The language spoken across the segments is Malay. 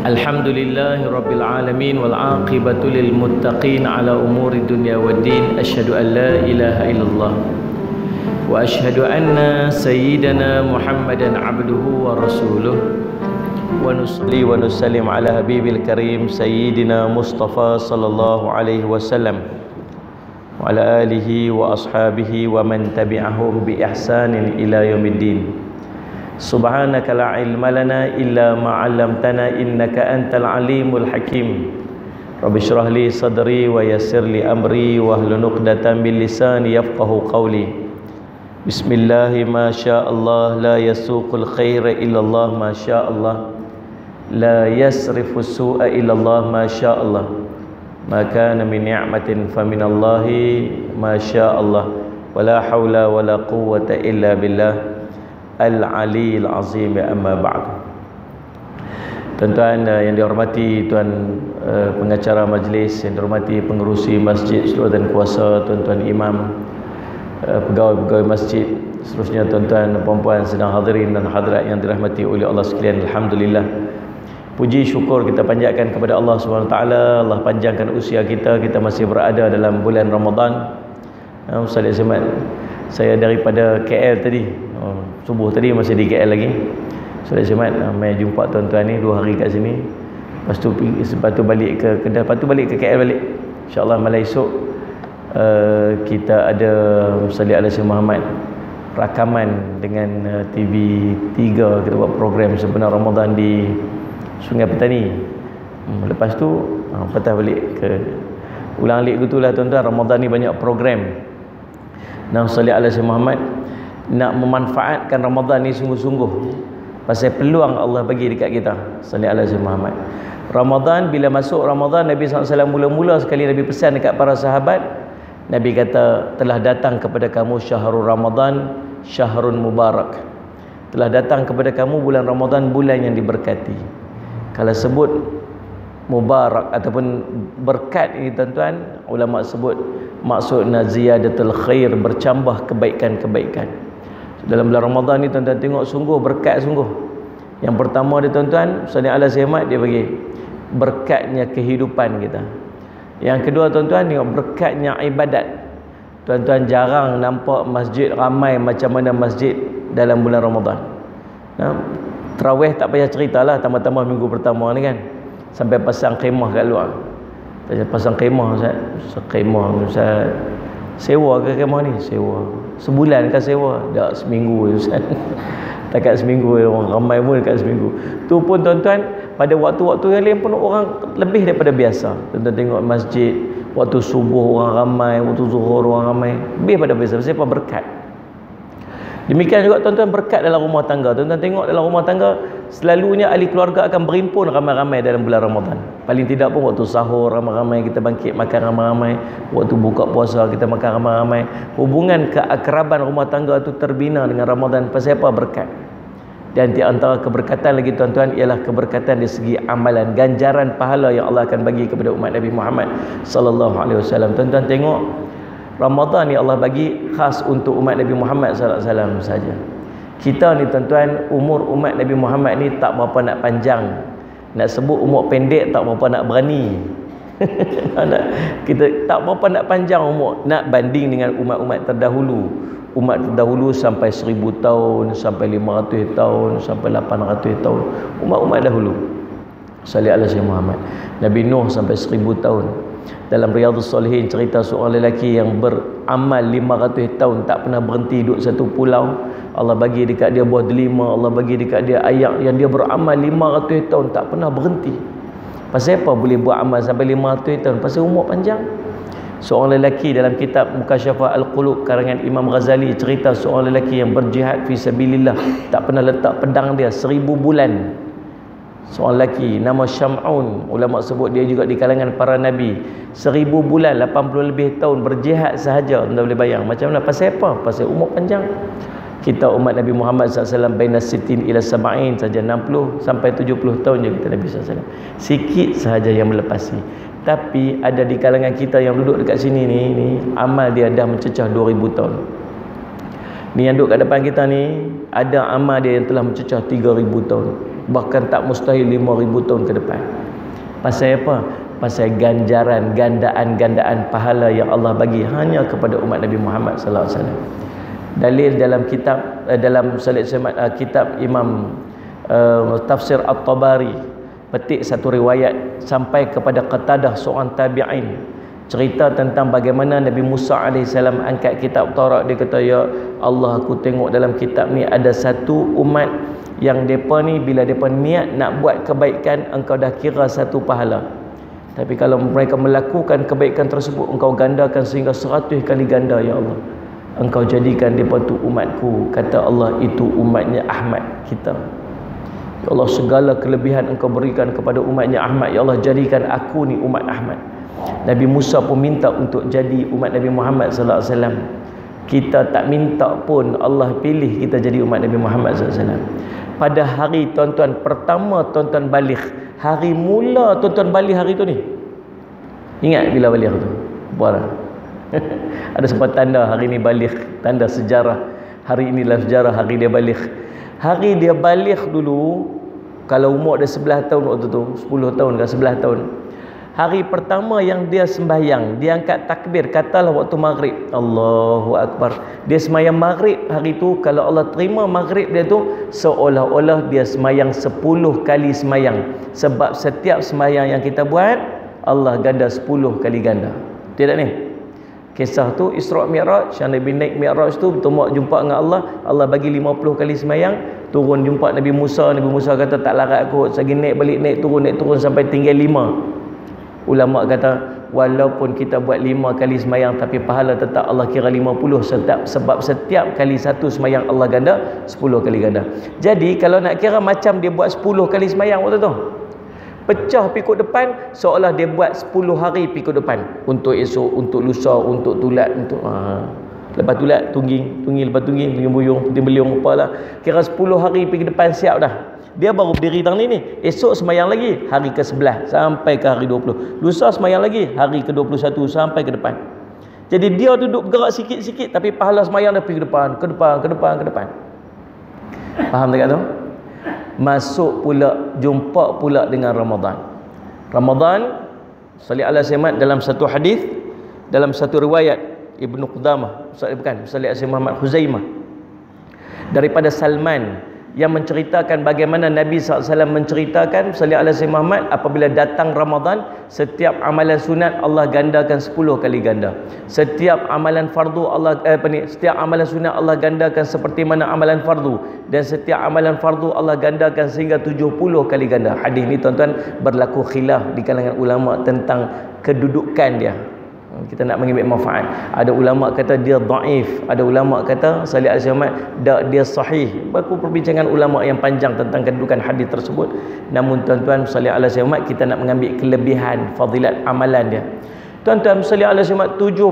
Alhamdulillahi Rabbil Alamin wal aqibatu lil muttaqin ala umuri dunya waddin. Asyhadu an la ilaha illallah wa asyhadu anna sayyidana Muhammadan abduhu wa rasuluh wa nusalli wa nusallim ala habibil karim sayyidina Mustafa sallallahu alaihi wasallam wa ala alihi wa ashabihi wa man tabi'ahum bi ihsanin ila yaumiddin. Subhanaka la ilma lana illa ma 'allamtana innaka antal alimul hakim. Rabbi shrah li sadri wa yassir li amri wahlul 'uqdatam min lisani yafqahu qawli. Bismillah ma syaa Allah la yasuqul khaira illa Allah ma syaa Allah la yasrifu su'a illa Allah ma syaa Allah. Ma kana min ni'matin fa min Allah ma syaa Allah wa la haula wa la quwwata illa billah Al-Aliyil Azim. Amma ba'd. Tuan-tuan yang dihormati tuan pengacara majlis, yang dihormati pengerusi masjid seluruh dan kuasa, tuan-tuan imam, pegawai-pegawai masjid, seterusnya tuan-tuan dan puan-puan sedang hadirin dan hadirat yang dirahmati oleh Allah sekalian. Alhamdulillah, puji syukur kita panjatkan kepada Allah SWT. Allah panjangkan usia kita. Kita masih berada dalam bulan Ramadan. Ustaz Azmat, saya daripada KL tadi, subuh tadi masih di KL lagi. Ustaz Azmat mai jumpa tuan-tuan ni 2 hari kat sini. Lepas tu balik ke Kedah, lepas tu balik ke KL balik. InsyaAllah malam esok kita ada Salih Al-Hasan Muhammad rakaman dengan TV3. Kita buat program sebenar Ramadan di Sungai Petani. Lepas tu patah balik ke ulang alik gitulah tuan-tuan. Ramadan ni banyak program. Nah, Salih Al-Hasan Muhammad nak memanfaatkan Ramadan ni sungguh-sungguh, pasal peluang Allah bagi dekat kita. Salih Al-Hasan Muhammad, Ramadan, bila masuk Ramadan, Nabi SAW mula-mula sekali Nabi pesan dekat para sahabat. Nabi kata, telah datang kepada kamu syahrul Ramadan, syahrun mubarak. Telah datang kepada kamu bulan Ramadan, bulan yang diberkati. Kalau sebut mubarak ataupun berkat ini tuan-tuan, ulama sebut maksudnya ziyadatul khair, bercambah kebaikan-kebaikan. Dalam bulan Ramadan ni tuan-tuan tengok sungguh berkat sungguh. Yang pertama dia tuan-tuan, Salih Al-Hasan Muhammad dia bagi berkatnya kehidupan kita. Yang kedua tuan-tuan, tengok berkatnya ibadat. Tuan-tuan jarang nampak masjid ramai macam mana masjid dalam bulan Ramadan. Tarawih tak payah ceritalah, tambah-tambah minggu pertama ni kan, sampai pasang khemah kat luar. Pasang khemah, Ustaz. Khemah Ustaz. Sewa ke khemah ni? Sewa. Sebulan kan sewa? Tak, seminggu Ustaz. Takat seminggu, orang ramai pun dekat seminggu. Tu pun tuan-tuan, pada waktu-waktu yang lain pun orang lebih daripada biasa. Tuan-tuan tengok masjid, waktu subuh orang ramai, waktu zuhur orang ramai, lebih daripada biasa. Sebab apa? Berkat. Demikian juga tuan-tuan berkat dalam rumah tangga. Tuan-tuan tengok dalam rumah tangga, selalunya ahli keluarga akan berhimpun ramai-ramai dalam bulan Ramadan. Paling tidak pun waktu sahur ramai-ramai kita bangkit makan ramai-ramai, waktu buka puasa kita makan ramai-ramai. Hubungan keakraban rumah tangga itu terbina dengan Ramadan. Pasal apa? Berkat. Dan di antara keberkatan lagi tuan-tuan ialah keberkatan dari segi amalan, ganjaran pahala yang Allah akan bagi kepada umat Nabi Muhammad sallallahu alaihi wasallam. Tuan-tuan tengok, Ramadan ni Allah bagi khas untuk umat Nabi Muhammad sallallahu alaihi wasallam saja. Kita ni tuan-tuan, umur umat Nabi Muhammad ni tak berapa nak panjang. Nak sebut umur pendek tak berapa nak berani. Kita tak berapa nak panjang umur, nak banding dengan umat-umat terdahulu. Umat terdahulu sampai 1000 tahun, sampai 500 tahun, sampai 800 tahun. Umat-umat dahulu. Salih Al-Hasan Muhammad. Nabi Nuh sampai 1000 tahun. Dalam Riyadhus Salihin cerita seorang lelaki yang beramal 500 tahun, tak pernah berhenti duduk satu pulau. Allah bagi dekat dia buah delima, Allah bagi dekat dia ayak yang dia beramal 500 tahun tak pernah berhenti. Pasal apa boleh buat amal sampai 500 tahun? Pasal umur panjang. Seorang lelaki dalam kitab Mukasyafah Al-Qulub karangan Imam Ghazali cerita seorang lelaki yang berjihad fi sabilillah, tak pernah letak pedang dia 1000 bulan. Seorang lelaki nama Syam'un, ulama sebut dia juga di kalangan para nabi. 1000 bulan, 80 lebih tahun berjihad sahaja. Anda boleh bayang macam mana? Pasal apa? Pasal umur panjang. Kita umat Nabi Muhammad SAW baina sitin ila sab'in saja, 60 sampai 70 tahun je kita Nabi SAW. Sikit sahaja yang melepasi. Tapi ada di kalangan kita yang duduk dekat sini ni amal dia dah mencecah 2000 tahun. Ni yang duduk kat depan kita ni, ada amal dia yang telah mencecah 3000 tahun. bahkan tak mustahil 5,000 tahun ke depan. Pasal apa? Pasal ganjaran, gandaan pahala yang Allah bagi hanya kepada umat Nabi Muhammad sallallahu alaihi wasallam. Dalil dalam kitab kitab Imam Tafsir At-Tabari, petik satu riwayat sampai kepada Qatadah, seorang tabi'in, cerita tentang bagaimana Nabi Musa AS angkat kitab Taurat. Dia kata, ya Allah, aku tengok dalam kitab ni ada satu umat yang mereka ni bila mereka niat nak buat kebaikan, engkau dah kira satu pahala. Tapi kalau mereka melakukan kebaikan tersebut, engkau gandakan sehingga 100 kali ganda, ya Allah. Engkau jadikan mereka tu umatku. Kata Allah, itu umatnya Ahmad kita. Ya Allah, segala kelebihan engkau berikan kepada umatnya Ahmad. Ya Allah, jadikan aku ni umat Ahmad. Nabi Musa pun minta untuk jadi umat Nabi Muhammad sallallahu alaihi wasallam. Kita tak minta pun Allah pilih kita jadi umat Nabi Muhammad sallallahu alaihi wasallam. Pada hari tuan-tuan pertama tuan-tuan balik, hari mula tuan-tuan balik hari tu ni. Ingat bila balik tu? Buat. Ada sempat tanda hari ni balik, tanda sejarah. Hari inilah sejarah hari dia balik. Hari dia balik dulu, kalau umur dia 11 tahun waktu tu, 10 tahun ke 11 tahun. Hari pertama yang dia sembahyang, dia angkat takbir, katalah waktu maghrib, Allahu Akbar. Dia sembahyang maghrib hari tu, kalau Allah terima maghrib dia tu, seolah-olah dia sembahyang 10 kali sembahyang. Sebab setiap sembahyang yang kita buat, Allah ganda 10 kali ganda. Tidak ni? Kisah tu Isra' Mi'raj, yang Nabi naik Mi'raj tu bertemu jumpa dengan Allah, Allah bagi 50 kali sembahyang, turun jumpa Nabi Musa. Nabi Musa kata tak larat kot, sagi naik balik, naik turun sampai tinggal 5. Ulama kata walaupun kita buat 5 kali sembahyang tapi pahala tetap Allah kira 50 sebab setiap kali satu sembahyang Allah ganda 10 kali ganda. Jadi kalau nak kira macam dia buat 10 kali sembahyang waktu tu, pecah pikul depan seolah dia buat 10 hari pikul depan, untuk esok, untuk lusa, untuk tulat, untuk lepas tulat tungging, lepas tungging buyung, putih beliung apalah, kira 10 hari pikul depan siap dah. Dia baru berdiri tang ni, esok sembahyang lagi hari ke-11 sampai ke hari 20, lusa sembahyang lagi hari ke-21 sampai ke depan. Jadi dia duduk bergerak sikit-sikit tapi pahala sembahyang dah pergi ke depan. Faham tak tu? Masuk pula, jumpa pula dengan Ramadan. Salih ala Muhammad dalam satu hadis, dalam satu riwayat Ibnu Qudamah, Salih ala Muhammad Huzaimah, daripada Salman, yang menceritakan bagaimana Nabi SAW menceritakan sallallahu alaihi Muhammad, apabila datang Ramadan, setiap amalan sunat Allah gandakan 10 kali ganda. Setiap amalan fardu setiap amalan sunat Allah gandakan seperti mana amalan fardu, dan setiap amalan fardu Allah gandakan sehingga 70 kali ganda. Hadis ni tuan-tuan berlaku khilaf di kalangan ulama tentang kedudukan dia. Kita nak mengambil manfaat. Ada ulama kata dia dhaif, ada ulama kata salih al-Muhammad dia sahih. Berlaku perbincangan ulama yang panjang tentang kedudukan hadis tersebut. Namun tuan-tuan salih al-Muhammad, kita nak mengambil kelebihan fadilat amalan dia. Tuan-tuan salih al-Muhammad 70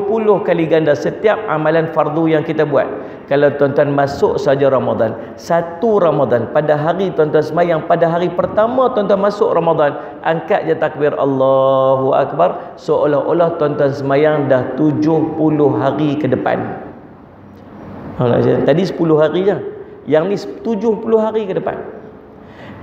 kali ganda setiap amalan fardu yang kita buat. Kalau tuan-tuan masuk saja Ramadan, satu Ramadan, pada hari tuan-tuan sembahyang, pada hari pertama tuan-tuan masuk Ramadan, angkat je takbir Allahu Akbar, seolah-olah tuan-tuan sembahyang dah 70 hari ke depan. Tadi 10 hari je, yang ni 70 hari ke depan.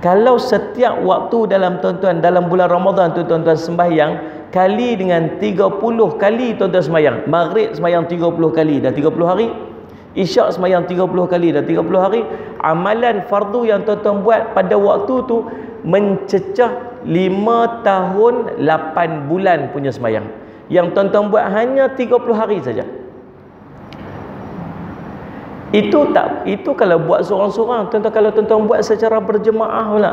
Kalau setiap waktu dalam tuan-tuan dalam bulan Ramadan tu tuan-tuan sembahyang, kali dengan 30 kali tuan-tuan sembahyang. Maghrib sembahyang 30 kali dah 30 hari. Isyak sembahyang 30 kali dah 30 hari. Amalan fardu yang tuan-tuan buat pada waktu tu mencecah 5 tahun 8 bulan punya sembahyang. Yang tuan-tuan buat hanya 30 hari saja. Itu kalau buat seorang-seorang. Tuan-tuan, kalau tuan-tuan buat secara berjemaah pula.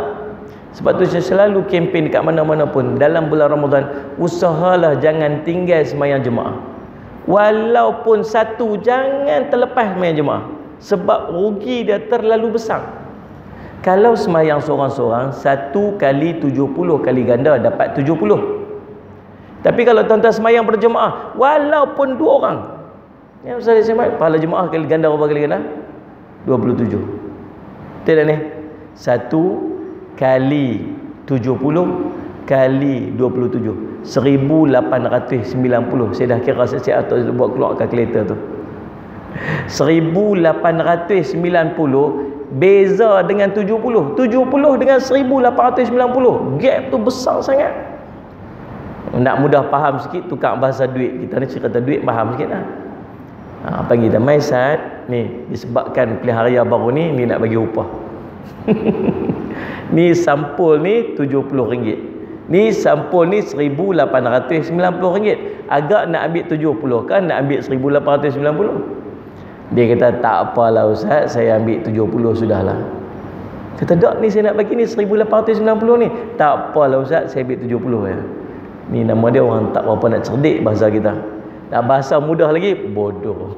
Sebab tu saya selalu kempen dekat mana-mana pun dalam bulan Ramadan, usahalah jangan tinggal sembahyang jemaah. Walaupun satu, jangan terlepas sembahyang jemaah, sebab rugi dia terlalu besar. Kalau sembahyang seorang-seorang, 1 kali 70 kali ganda dapat 70. Tapi kalau tuan-tuan sembahyang berjemaah, walaupun 2 orang, ya Ustaz Ismail, pahala jemaah kali ganda berapa kali ganda? 27. Tidak ni? 1 kali 70 kali 27, 1890. Saya dah kira siap atau buat keluar kalkulator tu. 1890 Beza dengan 70. 70 dengan 1890. Gap tu besar sangat. Nak mudah faham sikit, tukar bahasa duit. Kita ni cerita duit faham sikit lah. Panggil dia, mai Sat, ni disebabkan pilihan raya baru ni nak bagi upah. Ni sampul ni RM70. Ni sampul ni RM1,890. Agak nak ambil 70 kan nak ambil 1,890? Dia kata tak apalah Ustaz, saya ambil 70 sudahlah. Kata tak, ni saya nak bagi ni 1,890 ni. Tak apalah Ustaz, saya ambil 70 ya. Ni nama dia orang tak berapa nak cerdik bahasa kita. Nak bahasa mudah lagi, bodoh.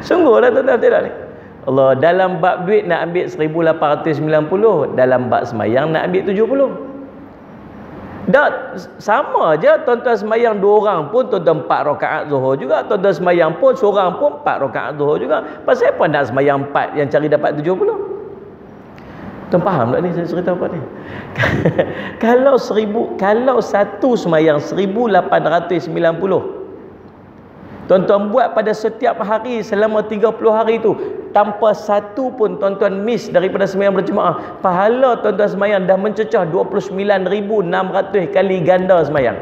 Sungguhlah tuan-tuan tidak ni. Allah, dalam bab duit nak ambil 1,890, dalam bab semayang nak ambil 70. Dah sama aja, tuan-tuan semayang 2 orang pun tuan-tuan 4 rakaat zuhur juga, tuan-tuan semayang pun seorang pun 4 rakaat zuhur juga. Pasal apa nak semayang 4 yang cari dapat 70? Tuan faham tak ni saya cerita apa ni? Kalau satu semayang 1,890, tuan-tuan buat pada setiap hari selama 30 hari tu, tanpa satu pun tuan-tuan miss daripada sembahyang berjemaah, pahala tuan-tuan sembahyang dah mencecah 29,600 kali ganda sembahyang.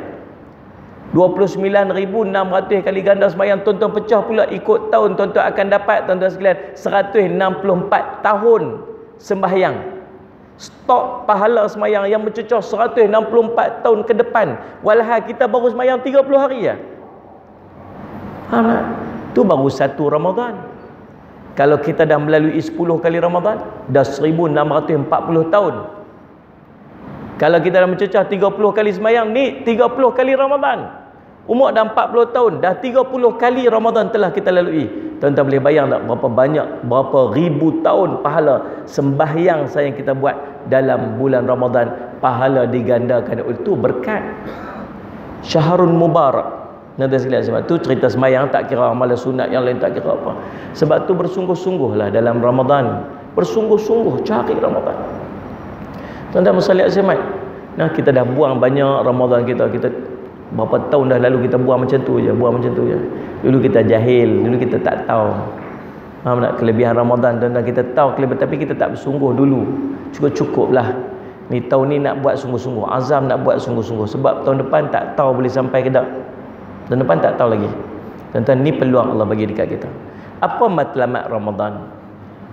29,600 kali ganda sembahyang, tuan-tuan pecah pula ikut tahun, tuan-tuan akan dapat tuan-tuan sekalian 164 tahun sembahyang. Stok pahala sembahyang yang mencecah 164 tahun ke depan, walhal kita baru sembahyang 30 hari ya. Faham tak? Tu baru satu Ramadan. Kalau kita dah melalui 10 kali Ramadan, dah 1,640 tahun. Kalau kita dah mencecah 30 kali sembahyang, ni 30 kali Ramadan. Umur dah 40 tahun, dah 30 kali Ramadan telah kita lalui. Tuan-tuan boleh bayang tak berapa banyak, berapa ribu tahun pahala sembahyang saya yang kita buat dalam bulan Ramadan, pahala digandakan. Itu berkat Syahrul Mubarak. Nanti sekalian, sebab tu cerita sembahyang tak kira amalan sunat, yang lain tak kira apa. Sebab tu bersungguh-sungguhlah dalam Ramadan. Bersungguh-sungguh cari Ramadan. Tuan-tuan muslimin Ahmad. Nah, kita dah buang banyak Ramadan kita. Kita berapa tahun dah lalu kita buang macam tu je, buang macam tu je. Dulu kita jahil, dulu kita tak tahu. Faham tak kelebihan Ramadan, tuan-tuan, kita tahu kelebihan tapi kita tak bersungguh dulu. Cukuplah. Ni tahun ni nak buat sungguh-sungguh, azam nak buat sungguh-sungguh, sebab tahun depan tak tahu boleh sampai ke tak. Tahun depan tak tahu lagi. Tuan-tuan, ni peluang Allah bagi dekat kita. Apa matlamat Ramadan?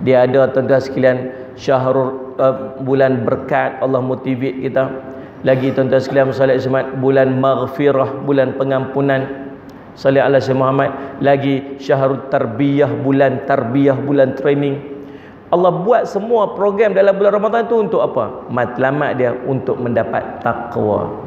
Dia ada tuan-tuan sekalian syahrul bulan berkat, Allah motivate kita. Lagi tuan-tuan sekalian salat Jumaat, bulan maghfirah, bulan pengampunan. Salih ala Syekh Muhammad. Lagi syahrul tarbiyah, bulan training. Allah buat semua program dalam bulan Ramadan tu untuk apa? Matlamat dia untuk mendapat taqwa.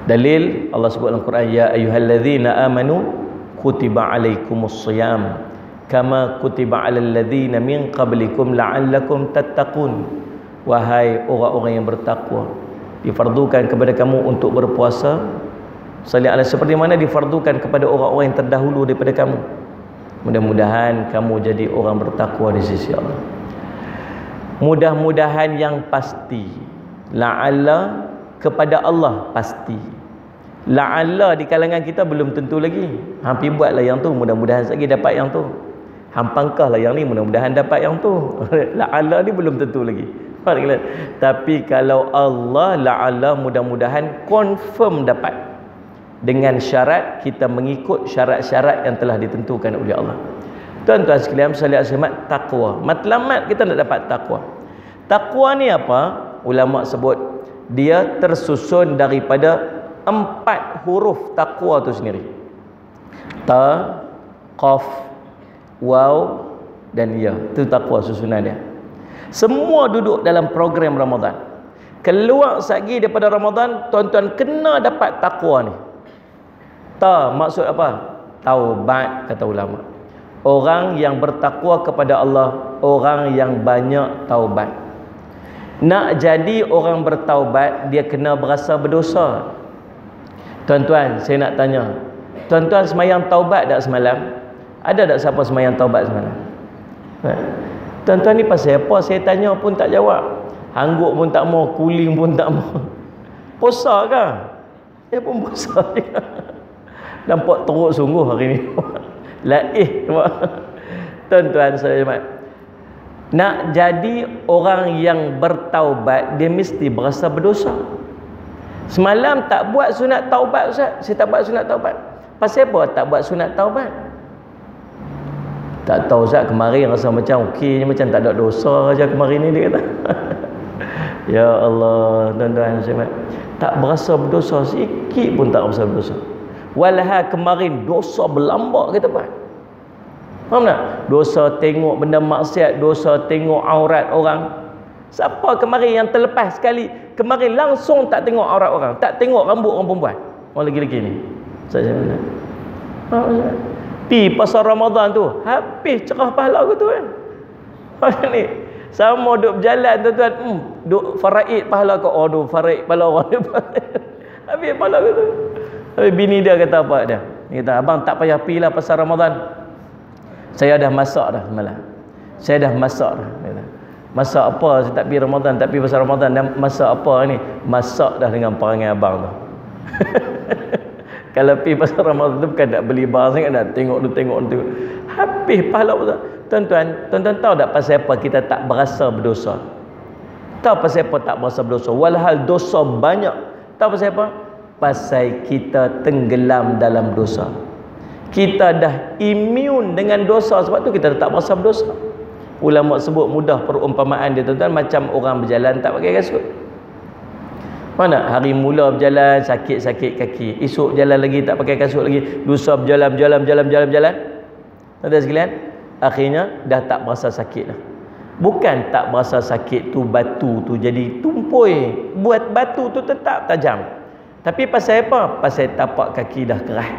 Dalil Allah sebut dalam Quran, ya ayyuhallazina amanu kutiba alaikumusshiyam kama kutiba alal ladzina min qablikum la'allakum tattaqun. Wahai orang-orang yang bertakwa, difardukan kepada kamu untuk berpuasa seperti mana difardukan kepada orang-orang yang terdahulu daripada kamu. Mudah-mudahan kamu jadi orang bertakwa di sisi Allah. Mudah-mudahan yang pasti. La'alla kepada Allah pasti. La'alla di kalangan kita belum tentu lagi. Hampir buatlah yang tu, mudah-mudahan lagi dapat yang tu. Hampangkahlah yang ni, mudah-mudahan dapat yang tu. La'alla ni belum tentu lagi. Tapi kalau Allah, la'alla mudah-mudahan confirm dapat. Dengan syarat kita mengikut syarat-syarat yang telah ditentukan oleh Allah. Tuan-tuan sekalian, salih asmat, taqwa. Matlamat kita nak dapat taqwa. Taqwa ni apa? Ulama sebut dia tersusun daripada 4 huruf taqwa tu sendiri. Ta, qaf, waw dan ya. Itu taqwa susunan dia. Semua duduk dalam program Ramadan. Keluar lagi daripada Ramadan, tuan-tuan kena dapat taqwa ni. Ta maksud apa? Taubat, kata ulama. Orang yang bertakwa kepada Allah, orang yang banyak taubat. Nak jadi orang bertaubat, dia kena berasa berdosa. Tuan-tuan, saya nak tanya, tuan-tuan semayang taubat tak semalam? Ada tak siapa semayang taubat semalam? Tuan-tuan ni pasal apa? Saya tanya pun tak jawab. Hangguk pun tak mau, kuling pun tak mau. Puasa ke? Dia pun puasa juga. Nampak teruk sungguh hari ni. Laih. Tuan-tuan saya nak jadi orang yang bertaubat, dia mesti berasa berdosa. Semalam tak buat sunat taubat Ustaz. Saya tak buat sunat taubat. Pasal apa tak buat sunat taubat? Tak tahu Ustaz, kemarin rasa macam okey, macam tak ada dosa aja kemarin ni, dia kata. Ya Allah, tuan-tuan saya tak berasa berdosa sikit pun, tak berasa berdosa. Walha kemarin dosa berlambak kita buat. Faham tak? Dosa tengok benda maksiat, dosa tengok aurat orang. Siapa kemarin yang terlepas sekali, kemarin langsung tak tengok aurat orang, tak tengok rambut orang perempuan, orang lelaki ni. Saya mana? Pi pasal Ramadan tu habis cerah pahala aku tu kan. Ni sama duk berjalan tuan-tuan, duk faraid pahala kau. Aduh, faraid pahala orang ni. Habis pahala aku tu. Habis bini dia kata apa dia? Dia kata, abang tak payah pi lah pasal Ramadan. Saya dah masak dah malam. Saya dah masak dah. Dia kata, masak apa? Saya tak pi Ramadan, tak pi pasal Ramadan. Dan masak apa ni? Masak dah dengan perangai abang tu. Kalau pi pasal Ramadan tu bukan nak beli barang sangat, nak tengok tu. Habis pahala betul. Tuan-tuan tahu tak pasal apa kita tak berasa berdosa? Tahu pasal apa tak berasa berdosa? Walhal dosa banyak. Tahu pasal apa? Pasal kita tenggelam dalam dosa. Kita dah immune dengan dosa, sebab tu kita tak berasa berdosa. Ulama sebut mudah perumpamaan dia tuan-tuan, macam orang berjalan tak pakai kasut. Mana hari mula berjalan sakit-sakit kaki, esok jalan lagi tak pakai kasut lagi, lusa berjalan. Tuan-tuan sekalian, akhirnya dah tak berasa sakit dah. Bukan tak berasa sakit tu batu tu jadi tumpul, buat batu tu tetap tajam. Tapi pasal apa? Pasal tapak kaki dah keras.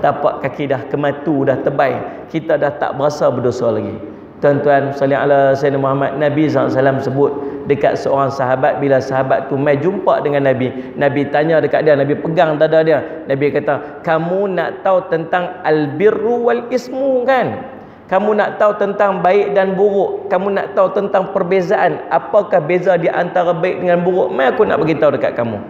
Tapak kaki dah kematu, dah tebal, kita dah tak berasa berdosa lagi. Tuan-tuan sallallahu alaihi wasallam, Muhammad Nabi SAW sebut dekat seorang sahabat, bila sahabat tu mai jumpa dengan Nabi, Nabi tanya dekat dia, Nabi pegang dada dia, Nabi kata, kamu nak tahu tentang albirru wal ismu kan? Kamu nak tahu tentang baik dan buruk, kamu nak tahu tentang perbezaan, apakah beza di antara baik dengan buruk? Mai aku nak bagi tahu dekat kamu.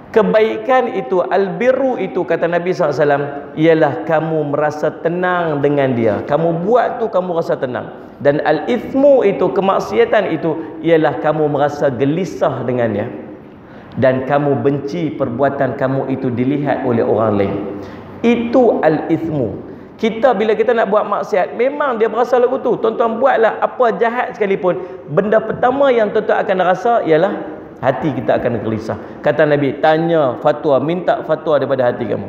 Kebaikan itu, albirru itu, kata Nabi SAW, ialah kamu merasa tenang dengan dia. Kamu buat tu kamu rasa tenang. Dan al-ithmu itu, kemaksiatan itu, ialah kamu merasa gelisah dengannya. Dan kamu benci perbuatan kamu itu dilihat oleh orang lain. Itu al-ithmu. Kita bila kita nak buat maksiat, memang dia berasa lagu tu. Tuan-tuan buatlah apa jahat sekalipun, benda pertama yang tuan-tuan akan rasa ialah hati kita akan gelisah. Kata Nabi, tanya fatwa, minta fatwa daripada hati kamu.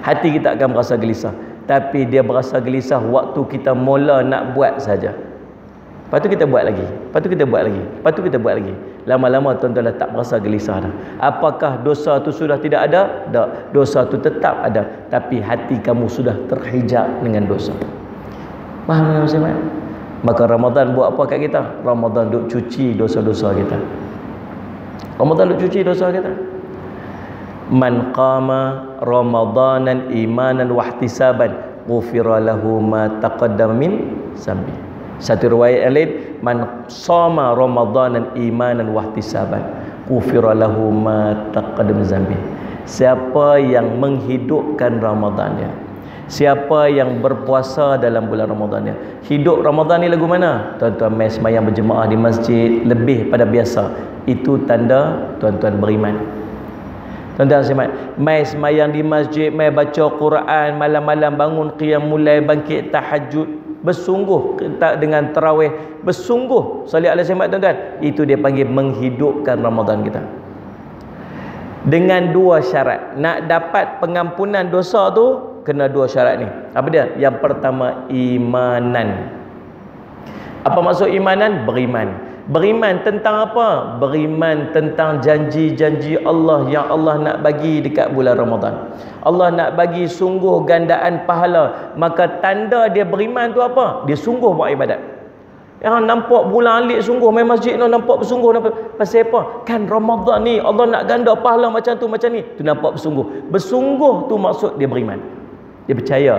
Hati kita akan merasa gelisah. Tapi dia berasa gelisah waktu kita mula nak buat saja. Lepas tu kita buat lagi. Lama-lama tuan-tuan dah tak berasa gelisah dah. Apakah dosa tu sudah tidak ada? Tak. Dosa tu tetap ada. Tapi hati kamu sudah terhijab dengan dosa. Faham tak Ustaz? Maka Ramadan buat apa kat kita? Ramadan duk cuci dosa-dosa kita. Man qama ramadanan imanan wahtisaban ghufira lahu ma taqaddama min zambi. Satu riwayat yang lain, man shama ramadanan imanan wahtisaban ghufira lahu ma taqaddama min zambi. Siapa yang menghidupkan Ramadannya, siapa yang berpuasa dalam bulan Ramadan ni, hidup Ramadan ni lagu mana? Tuan-tuan mai sembahyang berjemaah di masjid lebih pada biasa. Itu tanda tuan-tuan beriman. Tuan-tuan sembah, mai sembahyang di masjid, mai baca Quran, malam-malam bangun qiyamul lail, bangkit tahajud, bersungguh dengan tarawih, bersungguh salih alaihi wasallam tuan-tuan. Itu dia panggil menghidupkan Ramadan kita. Dengan dua syarat. Nak dapat pengampunan dosa tu kena dua syarat ni. Apa dia? Yang pertama, imanan. Apa maksud imanan? Beriman. Beriman tentang apa? Beriman tentang janji-janji Allah yang Allah nak bagi dekat bulan Ramadan. Allah nak bagi sungguh gandaan pahala. Maka tanda dia beriman tu apa? Dia sungguh buat ibadat. Yang nampak bulan alik sungguh main masjid tu, nampak bersungguh, nampak. Pasal apa? Kan Ramadan ni Allah nak ganda pahala macam tu macam ni. Tu nampak bersungguh. Bersungguh tu maksud dia beriman. Dia percaya.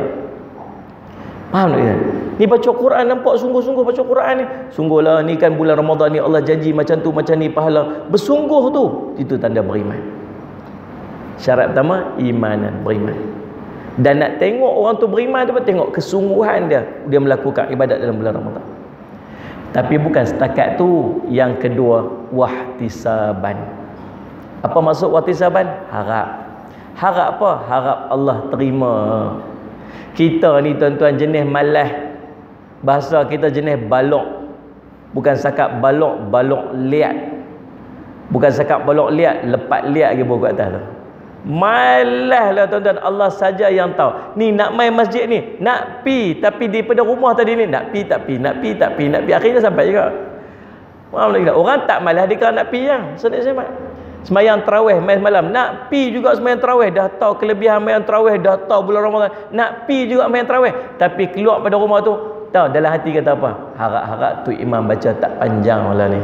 Faham tak ya? Ni baca Quran nampak sungguh-sungguh baca Quran ni. Sungguhlah ni kan bulan Ramadan ni Allah janji macam tu macam ni pahala. Bersungguh tu, itu tanda beriman. Syarat pertama, imanan, beriman. Dan nak tengok orang tu beriman tu, tengok kesungguhan dia melakukan ibadat dalam bulan Ramadan. Tapi bukan setakat tu. Yang kedua, wahtisaban. Apa maksud wahtisaban? Harap. Harap apa? Harap Allah terima. Kita ni tuan-tuan jenis malas. Bahasa kita jenis balok. Bukan setakat balok liat. Bukan setakat balok liat, lepat liat ke bawah kat atas tu. Malas lah tuan-tuan. Allah saja yang tahu. Ni nak main masjid ni, nak pi, tapi daripada rumah tadi ni nak pi tak pi, nak pi tak pi, nak pi, akhirnya sampai juga. Orang tak malas dia nak pi yang semak. Semayang tarawih main semalam, nak pi juga semayang tarawih, dah tahu kelebihan main tarawih, dah tahu bulan Ramadan, nak pi juga main tarawih, tapi keluar pada rumah tu, tahu dalam hati kata apa? Harap-harap tu imam baca tak panjang malam ni.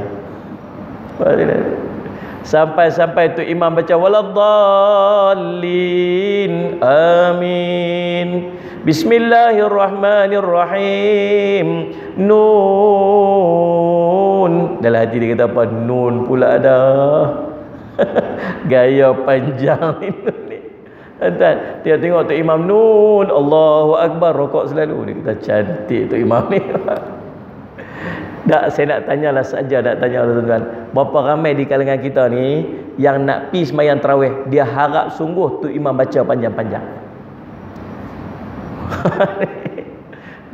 Sampai tu imam baca waladdallin amin bismillahirrahmanirrahim nun. Dalam hati dia kata apa? Nun pula dah. Gaya panjang ni. Dia tengok tu imam nun, Allahu Akbar, rokok selalu. Dia kata cantik tu imam ni. Tak, saya nak tanyalah saja, nak tanya tuan-tuan, berapa ramai di kalangan kita ni yang nak pi sembahyang tarawih, dia harap sungguh tu imam baca panjang-panjang.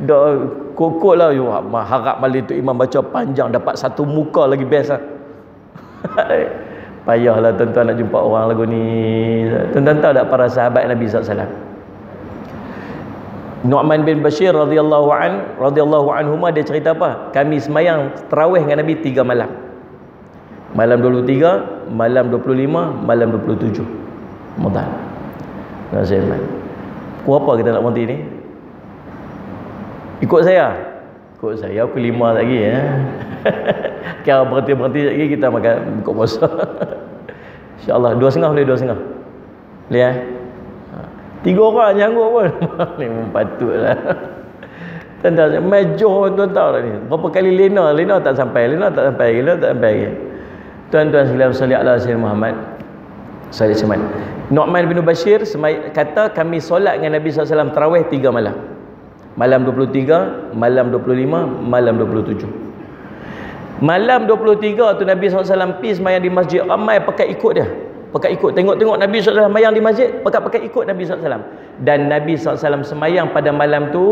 Dah kokok lah, harap malam tu imam baca panjang, dapat satu muka lagi best lah. Payahlah tuan-tuan nak jumpa orang lagu ni. Tuan-tuan tahu tak para sahabat Nabi SAW? Nu'man bin Bashir radhiyallahu anhuma dia cerita apa? Kami semayang tarawih dengan Nabi 3 malam. Malam 23, malam 25, malam 27 Ramadan. Nasibman. Apa kita nak berhenti ni? Ikut saya. Aku 5 lagi ya. Kalau berhenti lagi kita makan buka puasa. InsyaAllah 2,5 boleh 2,5. Boleh ya? 3 orang nyanggup pun. Memang patutlah. Tuan-tuan, major tuan tahu lah ni. Berapa kali Lena tak sampai lagi. Tuan-tuan sekalian, salli ala Sayyidina Muhammad sallallahu alaihi wasallam. Nu'man bin Bashir kata kami solat dengan Nabi SAW tarawih 3 malam. Malam 23, malam 25, malam 27. Malam 23 tu Nabi SAW pergi semayang di masjid, ramai pakai ikut dia. Pakai ikut, tengok-tengok Nabi SAW semayang di masjid, pakai ikut Nabi SAW. Dan Nabi SAW semayang pada malam tu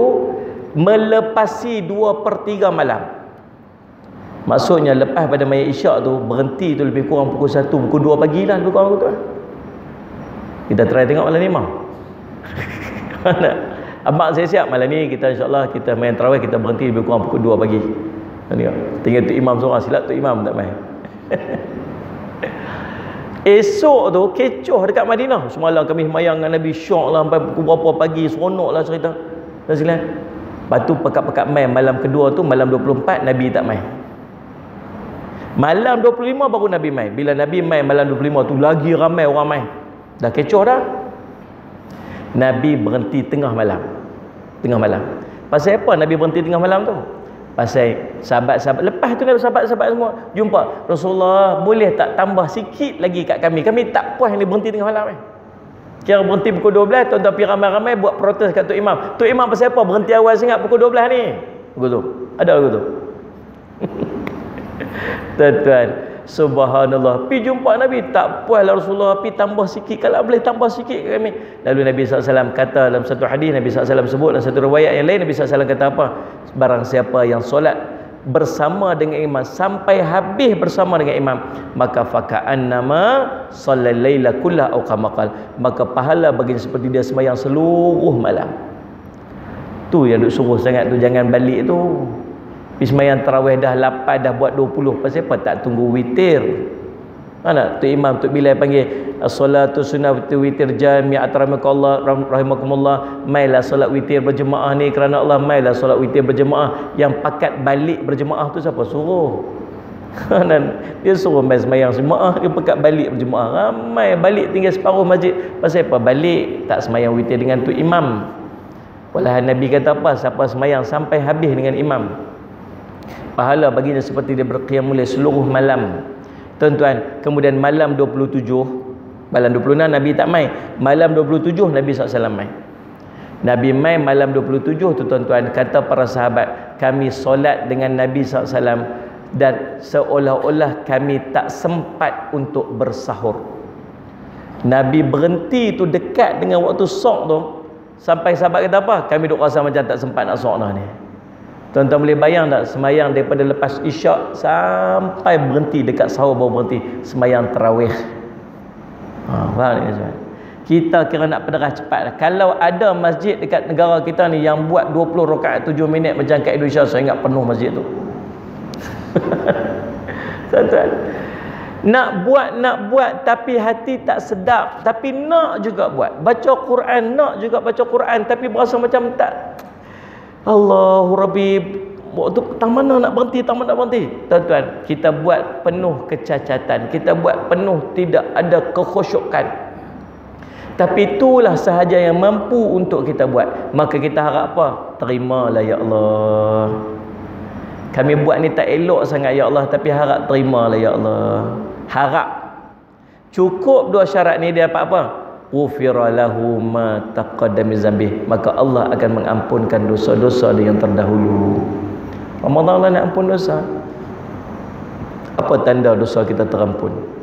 melepasi 2/3 malam. Maksudnya lepas pada mayat isyak tu, berhenti tu lebih kurang pukul 1, pukul 2 pagi lah, lebih kurang pukul tu. Kita try tengok malam ni mau. Abang saya siap malam ni kita insyaAllah kita main tarawih, kita berhenti lebih kurang pukul 2 pagi. Tinggal tu imam seorang, silap tu imam tak main. Esok tu kecoh dekat Madinah. Semalam kami semayang dengan Nabi, syok lah sampai pukul berapa pagi, seronok lah cerita. Dan silakan. Lepas tu pekat-pekat main malam kedua tu, malam 24 Nabi tak main. Malam 25 baru Nabi main. Bila Nabi main malam 25 tu lagi ramai orang main. Dah kecoh dah. Nabi berhenti tengah malam. Pasal apa Nabi berhenti tengah malam tu? Pasal sahabat-sahabat, lepas tu sahabat-sahabat semua jumpa Rasulullah, boleh tak tambah sikit lagi kat kami? Kami tak puas ni berhenti tengah malam. Kira berhenti pukul 12, tuan-tuan pergi ramai-ramai buat protes kat Tok Imam. Tok Imam pasal apa berhenti awal sangat pukul 12 ni? Begitu. Ada begitu. Tuan-tuan, subhanallah, pi jumpa Nabi, tak puaslah Rasulullah, pi tambah sikit, kalau boleh tambah sikit kat kami. Lalu Nabi SAW kata dalam satu hadis, Nabi SAW sebut dalam satu riwayat yang lain, Nabi SAW kata apa? Barang siapa yang solat bersama dengan imam sampai habis bersama dengan imam, maka faka'annama shallal laila kullah au qamaqal, maka pahala baginya seperti dia sembahyang seluruh malam. Tu yang duk suruh sangat tu, jangan balik tu. Sembahyang tarawih dah 8, dah buat 20, pasal apa tak tunggu witir? Mana tu imam tu bila panggil as-salatu sunnatu witir jami' atramakallah rahimakumullah, mailah solat witir berjemaah ni kerana Allah, mailah solat witir berjemaah. Yang pakat balik berjemaah tu siapa suruh? Dan dia suruh mai sembahyang jemaah, dia pekat balik berjemaah. Ramai balik tinggal separuh masjid. Pasal apa balik? Tak sembahyang witir dengan tu imam. Walhasil Nabi kata apa? Siapa sembahyang sampai habis dengan imam, pahala baginya seperti dia berqiyam mulai seluruh malam. Tuan-tuan, kemudian malam 27, malam 26 Nabi tak main, malam 27 Nabi SAW main. Nabi mai malam 27 tu tuan-tuan, kata para sahabat, kami solat dengan Nabi SAW dan seolah-olah kami tak sempat untuk bersahur. Nabi berhenti tu dekat dengan waktu sok tu, sampai sahabat kata apa? Kami duk rasa macam tak sempat nak sok dah ni. Tuan-tuan boleh bayang tak semayang daripada lepas isyak sampai berhenti dekat sahur baru berhenti semayang tarawih. Faham ni tuan? Kita kira nak pederah cepat. Kalau ada masjid dekat negara kita ni yang buat 20 rakaat 7 minit macam kat Indonesia, saya ingat penuh masjid tu. Tuan-tuan, nak buat tapi hati tak sedap, tapi nak juga buat. Baca Quran, nak juga baca Quran, tapi berasa macam tak. Allahu Rabbi, waktu tang mana nak berhenti, tang mana nak berhenti. Tuan-tuan, kita buat penuh kecacatan, kita buat penuh tidak ada kekhusyukan. Tapi itulah sahaja yang mampu untuk kita buat. Maka kita harap apa? Terimalah ya Allah. Kami buat ni tak elok sangat ya Allah, tapi harap terimalah ya Allah. Harap. Cukup dua syarat ni dia dapat apa? Ghufira lahu ma taqaddama dzambih. Maka Allah akan mengampunkan dosa-dosa dia yang terdahulu. Ramadan Allah nak ampun dosa. Apa tanda dosa kita terampun?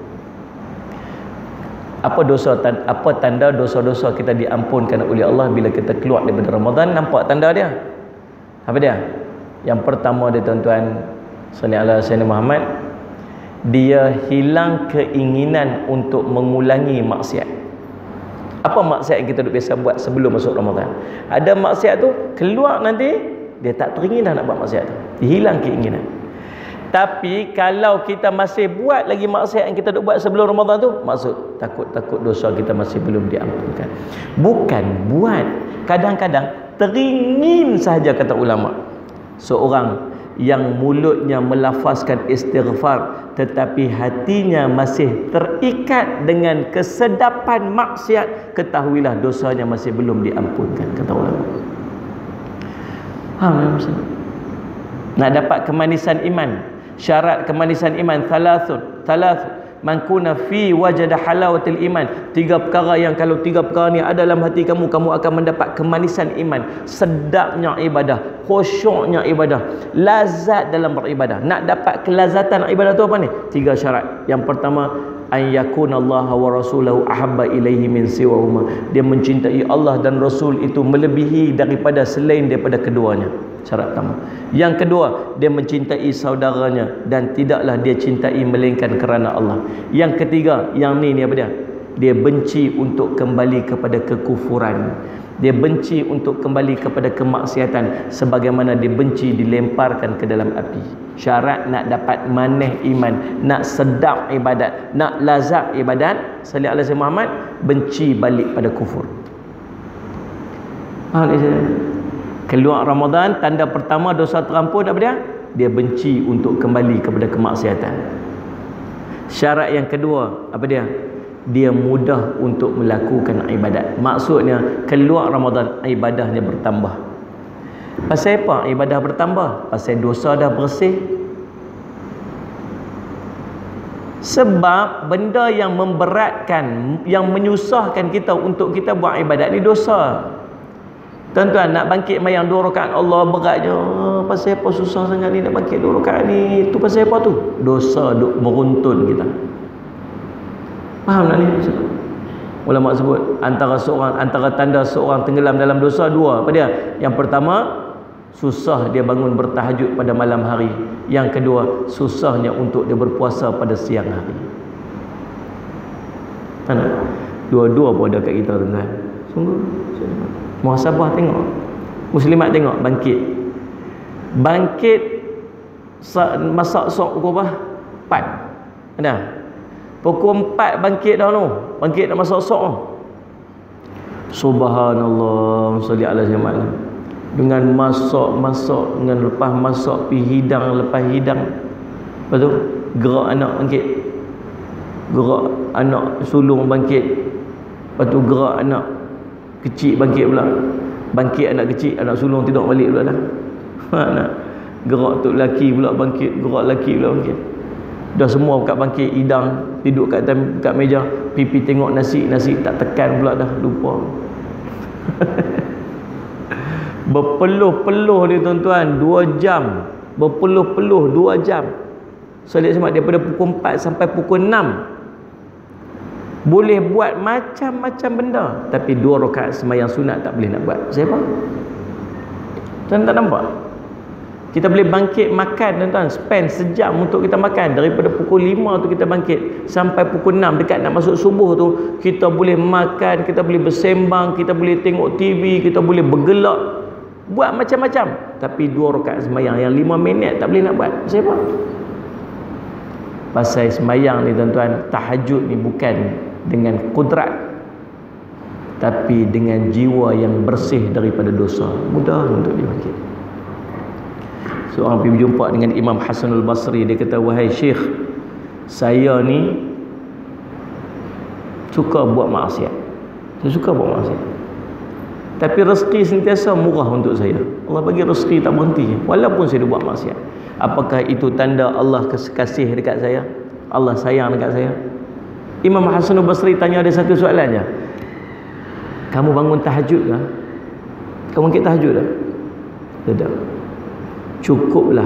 Apa tanda dosa-dosa kita diampunkan oleh Allah bila kita keluar daripada Ramadan? Nampak tanda dia? Apa dia? Yang pertama dia tuan-tuan, sallallahu alaihi wasallam Muhammad, dia hilang keinginan untuk mengulangi maksiat. Apa maksiat yang kita duk biasa buat sebelum masuk Ramadan? Ada maksiat tu keluar nanti dia tak teringin dah nak buat maksiat tu. Dia hilang keinginan. Tapi kalau kita masih buat lagi maksiat yang kita duk buat sebelum Ramadan tu, maksud takut dosa kita masih belum diampunkan. Bukan buat, kadang-kadang teringin sahaja, kata ulama. Seorang yang mulutnya melafazkan istighfar tetapi hatinya masih terikat dengan kesedapan maksiat, ketahuilah dosanya masih belum diampunkan, kata ulama. Nak dapat kemanisan iman, syarat kemanisan iman thalathun man kuna fi wajada halawatil iman. 3 perkara yang kalau 3 perkara ni ada dalam hati kamu, kamu akan mendapat kemanisan iman, sedapnya ibadah, khusyuknya ibadah, lazat dalam beribadah. Nak dapat kelazatan ibadah tu apa ni? 3 syarat. Yang pertama, an yakunallaha wa rasulahu ahabba ilaihi min siwahuma. Dia mencintai Allah dan Rasul itu melebihi daripada selain daripada keduanya. Syarat pertama. Yang kedua, dia mencintai saudaranya dan tidaklah dia cintai melainkan kerana Allah. Yang ketiga, yang ni apa dia? Dia benci untuk kembali kepada kekufuran. Dia benci untuk kembali kepada kemaksiatan sebagaimana dia benci dilemparkan ke dalam api. Syarat nak dapat maneh iman, nak sedap ibadat, nak lazat ibadat, sallallahu alaihi Muhammad, benci balik pada kufur. Keluar Ramadan, tanda pertama dosa terampun apa dia? Dia benci untuk kembali kepada kemaksiatan. Syarat yang kedua apa dia? Dia mudah untuk melakukan ibadat. Maksudnya keluar Ramadan ibadahnya bertambah. Pasal apa ibadah bertambah? Pasal dosa dah bersih. Sebab benda yang memberatkan, yang menyusahkan kita untuk kita buat ibadat ni dosa. Tuan-tuan, nak bangkit mayang 2 rakaat Allah beratnya. Pasal apa susah sangat ni nak bangkit 2 rakaat ni? Tu pasal apa tu? Dosa duk meruntun kita. Faham tak ni? Ulama sebut antara tanda seorang tenggelam dalam dosa 2. Apa dia? Yang pertama, susah dia bangun bertahajud pada malam hari. Yang kedua, susahnya untuk dia berpuasa pada siang hari. Dua-dua pun ada kat kita, tuan-tuan. Sungguh muhasabah tengok, muslimat tengok, bangkit masak sok pukul berapa? 4. Ada pukul 4 bangkit dah tu, bangkit nak masak sok tu. Subhanallah, salli ala Muhammad. Dengan masak dengan lepas masak pi hidang, lepas hidang, lepas tu gerak anak bangkit, gerak anak sulung bangkit, lepas tu gerak anak kecil bangkit pula, bangkit anak kecil, anak sulung tidur balik pula dah. Gerak tu lelaki pula bangkit, gerak lelaki pula bangkit. Dah semua kat bangkit, hidang, tidur kat meja, pipi tengok nasi tak tekan pula dah, lupa. Berpeluh-peluh ni tuan-tuan, 2 jam. Berpeluh-peluh 2 jam. Solat Jumaat daripada pukul 4 sampai pukul 6. Boleh buat macam-macam benda, tapi 2 rakaat sembahyang sunat tak boleh nak buat. Siapa? Tuan tak nampak? Kita boleh bangkit makan tuan-tuan, spend sejam untuk kita makan. Daripada pukul 5 tu kita bangkit sampai pukul 6 dekat nak masuk subuh tu, kita boleh makan, kita boleh bersembang, kita boleh tengok TV, kita boleh bergelak, buat macam-macam. Tapi 2 rakaat sembahyang yang 5 minit tak boleh nak buat. Siapa? Pasal sembahyang ni tuan-tuan, tahajud ni bukan dengan kudrat, tapi dengan jiwa yang bersih daripada dosa, mudah untuk dibangkit. Seorang pergi berjumpa dengan Imam Hasanul Basri. Dia kata, wahai Syekh, saya ni suka buat maksiat. Saya suka buat maksiat, tapi rezeki sentiasa murah untuk saya. Allah bagi rezeki tak berhenti walaupun saya buat maksiat. Apakah itu tanda Allah kasih dekat saya? Allah sayang dekat saya? Imam Hasanul Basri tanya ada satu soalan je. Kamu bangun tahajud ke? Kamu bangkit tahajud tak? Tidak. Cukuplah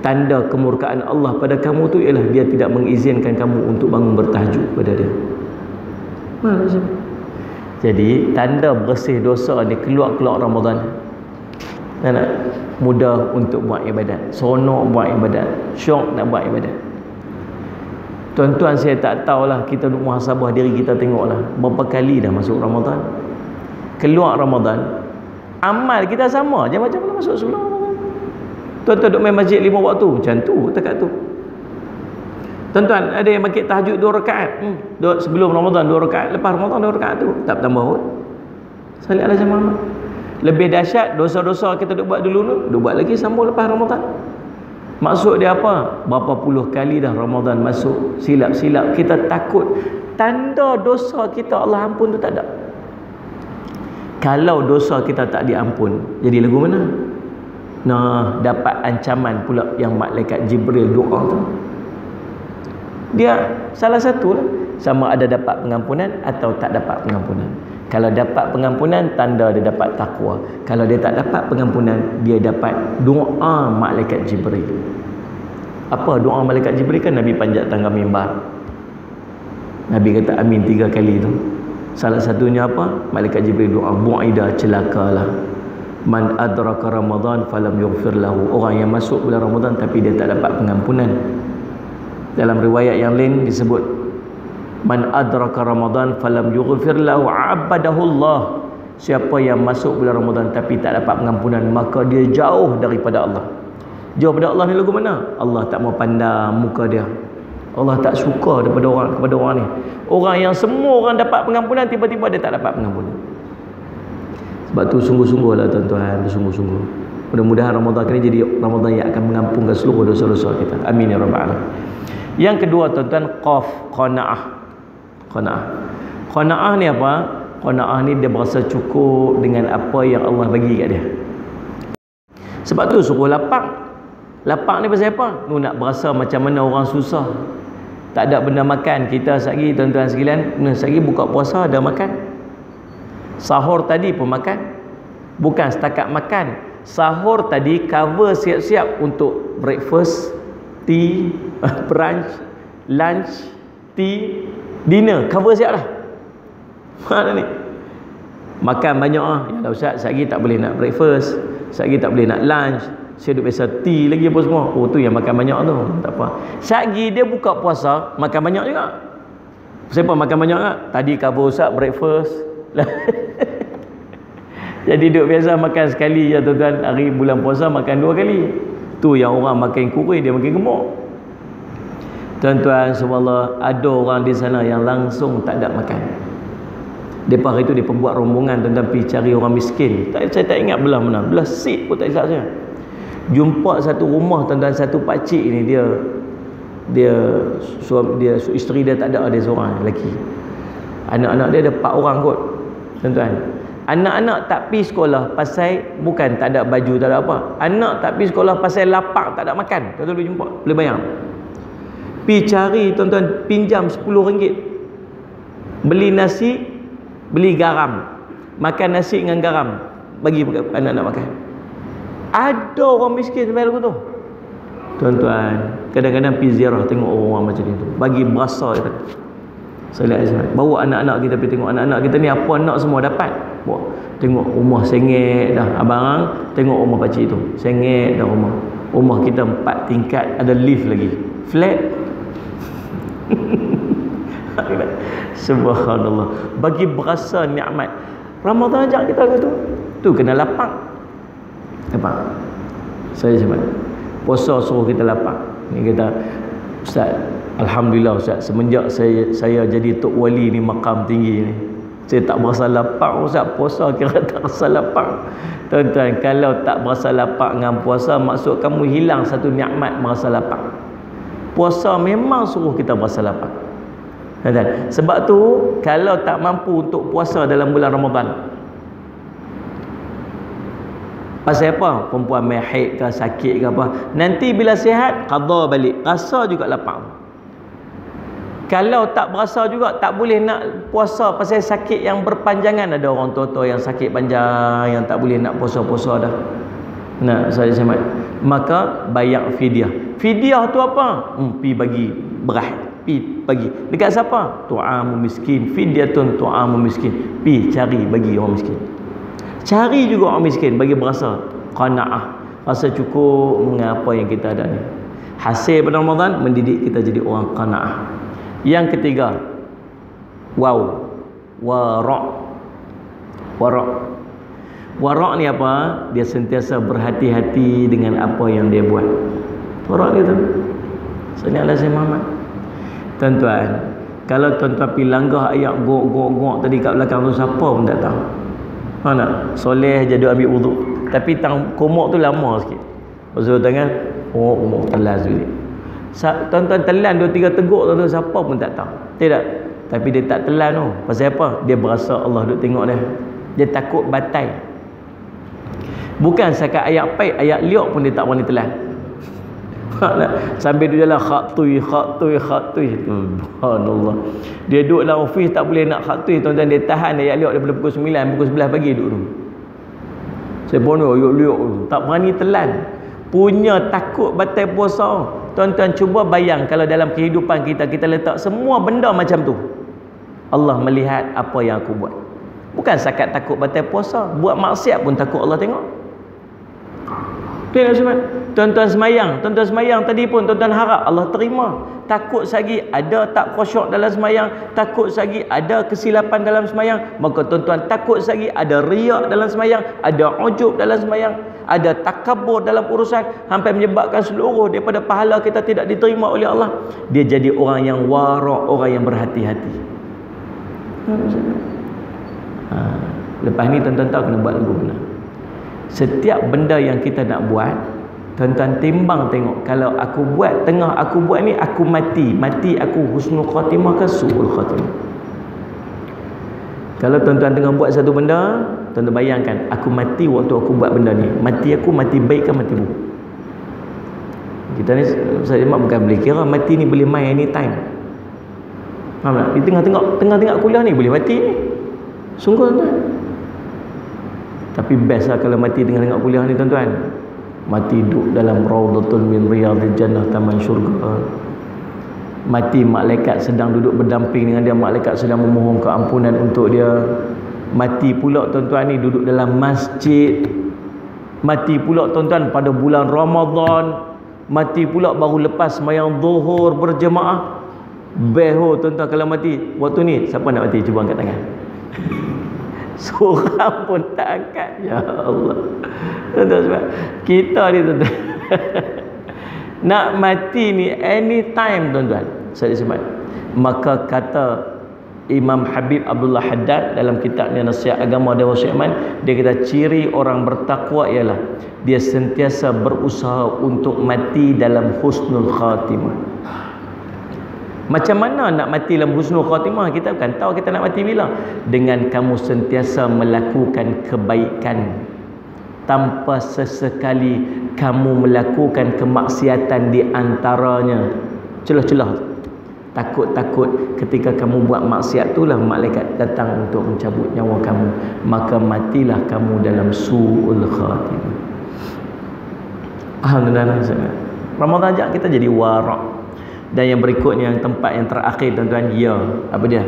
tanda kemurkaan Allah pada kamu tu ialah dia tidak mengizinkan kamu untuk bangun bertahajud kepada dia. Jadi tanda bersih dosa ni keluar Ramadan. Nak mudah untuk buat ibadat, seronok buat ibadat, syok nak buat ibadat. Tuan-tuan, saya tak tahulah, kita duk muhasabah diri kita, tengoklah berapa kali dah masuk Ramadan, keluar Ramadan, amal kita sama je macam mana masuk sebelum Ramadan. Tuan-tuan duk main masjid 5 waktu macam tu, dekat tu. Tuan-tuan, ada yang bangkit tahajud 2 rakaat sebelum Ramadan, 2 rakaat, lepas Ramadan 2 rakaat tu, tak tambah pun. Salatlah jemaah. Lebih dahsyat, dosa-dosa kita duk buat dulu tu, duk buat lagi sambung lepas Ramadan. Maksud dia apa? Berapa puluh kali dah Ramadan masuk, silap-silap kita takut tanda dosa kita Allah ampun tu tak ada. Kalau dosa kita tak diampun, jadi lagu mana? Nah, dapat ancaman pula yang malaikat Jibril doa tu. Dia salah satu lah, sama ada dapat pengampunan atau tak dapat pengampunan. Kalau dapat pengampunan, tanda dia dapat takwa. Kalau dia tak dapat pengampunan, dia dapat doa malaikat Jibril. Apa doa malaikat Jibril? Kan Nabi panjat tangga mimbar, Nabi kata amin 3 kali tu. Salah satunya apa? Malaikat Jibril doa, bu'ida, celakalah man adraka Ramadan falam yughfir lahu, orang yang masuk bulan Ramadan tapi dia tak dapat pengampunan. Dalam riwayat yang lain disebut, man adraka Ramadan falam yughfir lahu abadahullah, siapa yang masuk bulan Ramadan tapi tak dapat pengampunan, maka dia jauh daripada Allah. Jauh daripada Allah ni lagu mana? Allah tak mau pandang muka dia. Allah tak suka kepada orang ni. Orang yang semua orang dapat pengampunan, tiba-tiba dia tak dapat pengampunan. Sebab tu sungguh-sungguhlah tuan-tuan, bersungguh-sungguh. Mudah-mudahan Ramadan ini jadi Ramadan yang akan mengampunkan seluruh dosa-dosa kita. Amin ya rabbal alamin. Yang kedua tuan-tuan, qanaah. Qanaah ni apa? Qanaah ni dia berasa cukup dengan apa yang Allah bagi kat dia. Sebab tu suruh lapang. Lapang ni pasal apa? Nak berasa macam mana orang susah, tak ada benda makan. Kita sehari tuan-tuan sekalian, sehari buka puasa ada makan. Sahur tadi pun makan. Bukan setakat makan, sahur tadi cover siap-siap untuk breakfast, tea, brunch, lunch, tea, dinner, cover siap dah. Mana ni? Makan banyak ah. Ya Ustaz, sehari tak boleh nak breakfast, sehari tak boleh nak lunch, saya duk biasa tea lagi apa semua. Oh tu yang makan banyak tu. Tak apa. Sehari dia buka puasa, makan banyak juga. Siapa makan banyak tak? Tadi cover Ustaz breakfast. Jadi duk biasa makan sekali je tuan-tuan. Hari bulan puasa makan 2 kali. Tu yang orang makan kurus, dia makin gemuk. Tuan-tuan subhanallah, ada orang di sana yang langsung tak ada makan. Depa hari tu dia buat rombongan tuan-tuan pergi cari orang miskin. Saya tak ingat belah mana. Belah Sik pun tak silap saya. Jumpa satu rumah tuan-tuan, satu pakcik ni dia isteri dia tak ada seorang lelaki. Anak-anak dia ada 4 orang kot tuan-tuan. Anak-anak tak pergi sekolah pasal bukan tak ada baju, tak ada apa. Anak tak pergi sekolah pasal lapar, tak ada makan. Tuan-tuan boleh jumpa, boleh bayang. Pergi cari tuan-tuan, pinjam RM10, beli nasi, beli garam, makan nasi dengan garam. bagi anak-anak makan. Ada orang miskin sampai lagu tu. Tuan-tuan, kadang-kadang pergi ziarah tengok orang macam itu. Bagi berasa kita. Saya lihat bawa anak-anak kita pergi tengok anak-anak kita ni apa nak semua dapat. Bawa tengok rumah sengit dah. Abang tengok rumah pakcik tu. Sengit dah rumah. Rumah kita 4 tingkat, ada lift lagi. Flat. Subhanallah. Bagi berasa nikmat. Ramadan ajak kita ke tu. Tu kena lapang. Apa? Saya cakap puasa suruh kita lapang. Ni kata Ustaz, alhamdulillah Ustaz, semenjak saya jadi tok wali ni, makam tinggi ni, saya tak berasa lapang Ustaz. Puasa kira tak rasa lapang. Tuan-tuan, kalau tak berasa lapang dengan puasa, maksud kamu hilang satu nikmat merasa lapang. Puasa memang suruh kita berasa lapang. Tuan-tuan, sebab tu kalau tak mampu untuk puasa dalam bulan Ramadan, pasal apa? Perempuan haid ke, sakit ke apa, nanti bila sihat qada balik, rasa juga lapang. Kalau tak berasa juga, tak boleh nak puasa pasal sakit yang berpanjangan. Ada orang tua-tua yang sakit panjang, yang tak boleh nak puasa-puasa dah. Nah, saya sembah. Maka bayar fidyah. Fidyah tu apa? Pi bagi beras, pi bagi. Dekat siapa? Tu'amu miskin. Fidyatun tu'amu miskin. Pi cari bagi orang miskin. Cari juga orang miskin, bagi berasa qanaah, rasa cukup dengan apa yang kita ada ni. Hasil pada Ramadan mendidik kita jadi orang qanaah. Yang ketiga, wara'. Wara' ni apa? Dia sentiasa berhati-hati dengan apa yang dia buat. Wara' gitu. Sallallahu alaihi wasallam. Tuan-tuan, kalau tuan-tuan pergi langgah ayat gok tadi kat belakang tu, siapa pun tak tahu. Mana? Soleh je dia ambil wuduk. Tapi tang komok tu lama sikit. Pasal tangan, telan sikit. Tuan-tuan telan 2-3 teguk tu, siapa pun tak tahu. Tidak. Tapi dia tak telan tu. Pasal apa? Dia berasa Allah duk tengok dia. Dia takut batai. Bukan sekat ayat paik, ayat liok pun dia tak berani telan. Sambil dia jalan khatui. Subhanallah. Dia duduk dalam ofis tak boleh nak khatui, tuan-tuan. Dia tahan ayat liok daripada pukul 9, pukul 11 pagi duduk tu. Saya pun liok tak berani telan. Punya takut batal puasa. Tuan-tuan cuba bayang kalau dalam kehidupan kita letak semua benda macam tu. Allah melihat apa yang aku buat. Bukan sakat takut batal puasa, buat maksiat pun takut Allah tengok. Tengok semua. Tuan-tuan semayang tadi pun tuan-tuan harap Allah terima. Takut sagi ada tak khusyuk dalam semayang, takut sagi ada kesilapan dalam semayang, maka tuan-tuan takut sagi ada riak dalam semayang, ada ujub dalam semayang, ada takabur dalam urusan, sampai menyebabkan seluruh daripada pahala kita tidak diterima oleh Allah. Dia jadi orang yang wara', orang yang berhati-hati. Lepas ni tuan-tuan tahu kena buat lagu benar. Setiap benda yang kita nak buat, tuan-tuan timbang tengok, kalau aku buat, tengah aku buat ni aku mati aku husnul khatimah ke su'ul khatimah. Kalau tuan-tuan tengah buat satu benda, tuan-tuan bayangkan, aku mati waktu aku buat benda ni, mati aku mati baik ke mati buruk? Kita ni saya bukan boleh kira mati ni boleh main anytime. Faham tak? Di tengah-tengah kuliah ni boleh mati ni. Sungguh tuan-tuan. Tapi best lah kalau mati tengah-tengah kuliah ni tuan-tuan. Mati duduk dalam raudhatun min riyadil jannah, taman syurga. Mati malaikat sedang duduk berdamping dengan dia, malaikat sedang memohon keampunan untuk dia. Mati pula tuan-tuan ni duduk dalam masjid. Mati pula tuan-tuan pada bulan Ramadan. Mati pula baru lepas sembahyang zuhur berjemaah. Beho tuan-tuan kalau mati waktu ni, siapa nak mati? Cuba angkat tangan. Seorang pun tak angkat. Ya Allah. Tuan-tuan sebab kita ni tuan-tuan nak mati ni anytime tuan-tuan. Saya sebut. Maka kata Imam Habib Abdullah Haddad dalam kitabnya Nasihat Agama Dewa Syekh, dia kata ciri orang bertakwa ialah dia sentiasa berusaha untuk mati dalam husnul khatimah. Macam mana nak mati dalam husnul khatimah? Kita bukan tahu kita nak mati bila. Dengan kamu sentiasa melakukan kebaikan tanpa sesekali kamu melakukan kemaksiatan di antaranya. Celah-celah. Takut-takut ketika kamu buat maksiat itulah malaikat datang untuk mencabut nyawa kamu, maka matilah kamu dalam su'ul khatimah. Alhamdulillah. Ramadan ajak kita jadi warak. Dan yang berikutnya, yang tempat yang terakhir tuan-tuan, apa dia?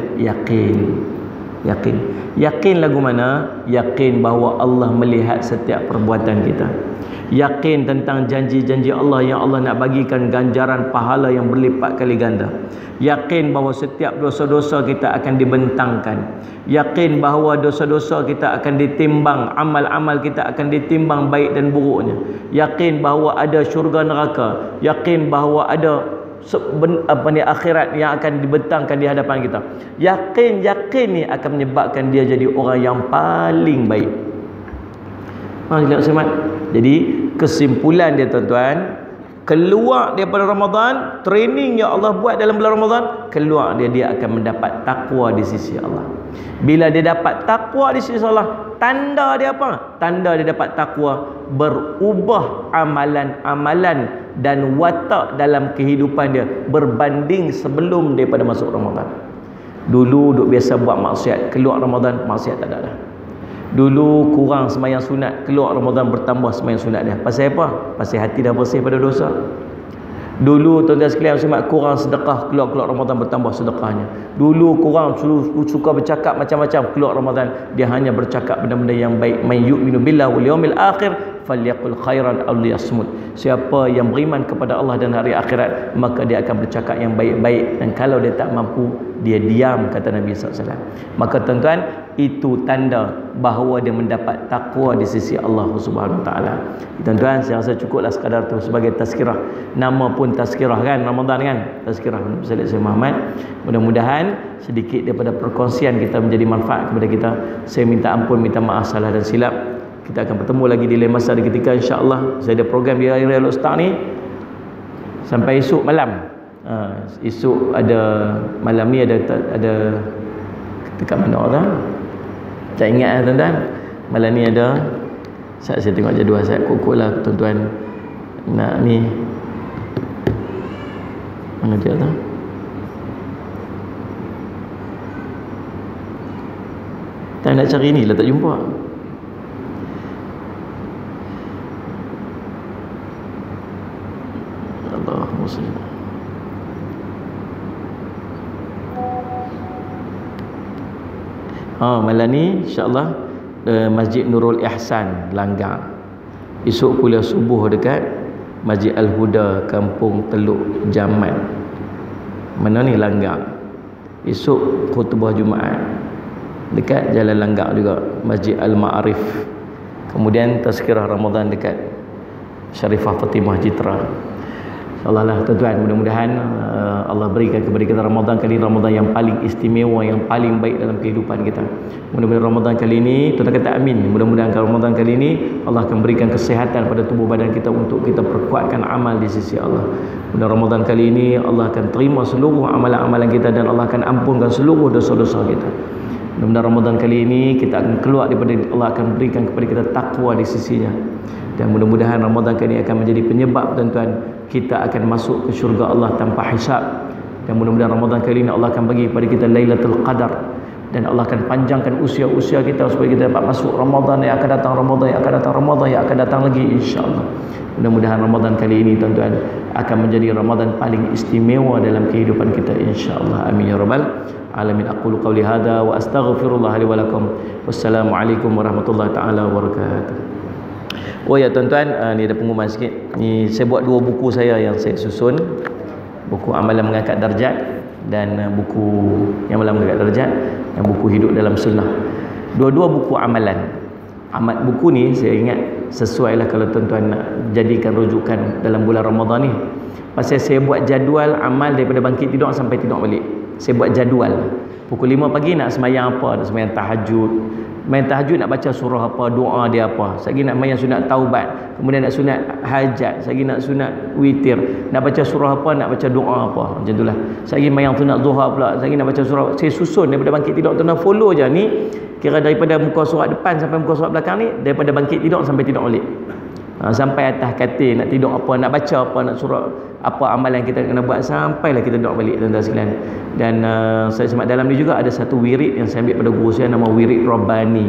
Yakin lagu mana? Yakin bahawa Allah melihat setiap perbuatan kita. Yakin tentang janji-janji Allah yang Allah nak bagikan ganjaran pahala yang berlipat kali ganda. Yakin bahawa setiap dosa-dosa kita akan dibentangkan. Yakin bahawa dosa-dosa kita akan ditimbang, amal-amal kita akan ditimbang baik dan buruknya. Yakin bahawa ada syurga neraka. Yakin bahawa ada akhirat yang akan dibentangkan di hadapan kita. Yakin ni akan menyebabkan dia jadi orang yang paling baik. Jadi kesimpulan dia tuan-tuan, keluar daripada Ramadan, training yang Allah buat dalam bulan Ramadan, keluar dia akan mendapat takwa di sisi Allah. Bila dia dapat takwa di sisi Allah, tanda dia apa? Tanda dia dapat takwa, berubah amalan-amalan dan watak dalam kehidupan dia berbanding sebelum daripada masuk Ramadan. Dulu duk biasa buat maksiat, keluar Ramadan maksiat tak ada dah. Dulu kurang sembahyang sunat, keluar Ramadan bertambah sembahyang sunat dia. Pasal apa? Pasal hati dah bersih pada dosa. Dulu tuan-tuan sekalian muslimat kurang sedekah, keluar Ramadan bertambah sedekahnya. Dulu kurang suka bercakap macam-macam, keluar Ramadan dia hanya bercakap benda-benda yang baik. May yu'minu billahi wal yawmil akhir falyaqul khairan aw liyasmut. Siapa yang beriman kepada Allah dan hari akhirat, maka dia akan bercakap yang baik-baik, dan kalau dia tak mampu, dia diam, kata Nabi SAW. Maka tuan-tuan, itu tanda bahawa dia mendapat takwa di sisi Allah Subhanahu Wa Taala. Tuan-tuan, saya rasa cukuplah sekadar tu sebagai tazkirah. Nama pun tazkirah kan, Ramadan kan, tazkirah Sayyid Muhammad. Mudah-mudahan sedikit daripada perkongsian kita menjadi manfaat kepada kita. Saya minta ampun, minta maaf salah dan silap. Kita akan bertemu lagi di lain masa dan ketika, insya-Allah. Saya ada program di Hari Raya Ustaz ni sampai esok malam. Esok ada, malam ni ada dekat mana orang? Tak ingat tuan-tuan. Malam ni ada, saya tengok jadual saya kokok lah tuan-tuan. Nak ni mana dia tu? Tak nak cari ni lah, tak jumpa. Allahumma salli. Malam ni insya-Allah Masjid Nurul Ihsan Langgar. Esok kuliah subuh dekat Masjid Al-Huda Kampung Teluk Jamat. Mana ni? Langgar. Esok khutbah Jumaat dekat Jalan Langgar juga, Masjid Al-Ma'arif. Kemudian tazkirah Ramadan dekat Syarifah Fatimah Jitra. InsyaAllah lah tuan-tuan, mudah-mudahan Allah berikan kepada kita Ramadan kali ini Ramadan yang paling istimewa, yang paling baik dalam kehidupan kita. Mudah-mudahan Ramadan kali ini, tuan-tuan kata amin, mudah-mudahan Ramadan kali ini Allah akan berikan kesihatan pada tubuh badan kita untuk kita perkuatkan amal di sisi Allah. Mudah Ramadan kali ini Allah akan terima seluruh amalan-amalan kita dan Allah akan ampunkan seluruh dosa-dosa kita. Mudah-mudahan Ramadan kali ini kita akan keluar daripada, Allah akan berikan kepada kita takwa di sisinya. Dan mudah-mudahan Ramadan kali ini akan menjadi penyebab tuan-tuan kita akan masuk ke syurga Allah tanpa hisab. Dan mudah-mudahan Ramadan kali ini Allah akan bagi kepada kita Lailatul Qadar, dan Allah akan panjangkan usia-usia kita supaya kita dapat masuk Ramadan yang akan datang, Ramadan yang akan datang, Ramadan yang akan datang lagi, insya-Allah. Mudah-mudahan Ramadan kali ini tuan-tuan akan menjadi Ramadan paling istimewa dalam kehidupan kita, insya-Allah. Amin ya rabbal alamin. Aqulu qawli hadza wa astaghfirullah li wa lakum. Wassalamualaikum warahmatullahi taala wabarakatuh. Oh ya tuan-tuan, ni ada pengumuman sikit. Ni saya buat dua buku saya yang saya susun. Buku Amalan Mengangkat Darjat dan buku yang Amalan Mengangkat Darjat dan buku Hidup dalam Sunnah. Dua-dua buku amalan. Buku ni saya ingat sesuai lah kalau tuan-tuan nak jadikan rujukan dalam bulan Ramadan ni. Pasal saya buat jadual amal daripada bangkit tidur sampai tidur balik. Saya buat jadual. Pukul 5 pagi nak sembahyang apa? Nak sembahyang tahajud. Main tahajud nak baca surah apa, doa dia apa. Sagi nak main sunat taubat, kemudian nak sunat hajat, sagi nak sunat witir, nak baca surah apa, nak baca doa apa. Macam itulah. Sagi main sunat zuhur pula, sagi nak baca surah. Saya susun daripada bangkit tidur, tuan follow je ni. Kira daripada muka surat depan sampai muka surat belakang ni, daripada bangkit tidur sampai tidur balik. Sampai atas katil nak tidur apa, nak baca apa, nak surah apa amalan kita kena buat, sampailah kita duduk balik tuan-tuan sekalian. Dan saya semak dalam ni juga ada satu wirid yang saya ambil pada guru saya, nama wirid Rabbani.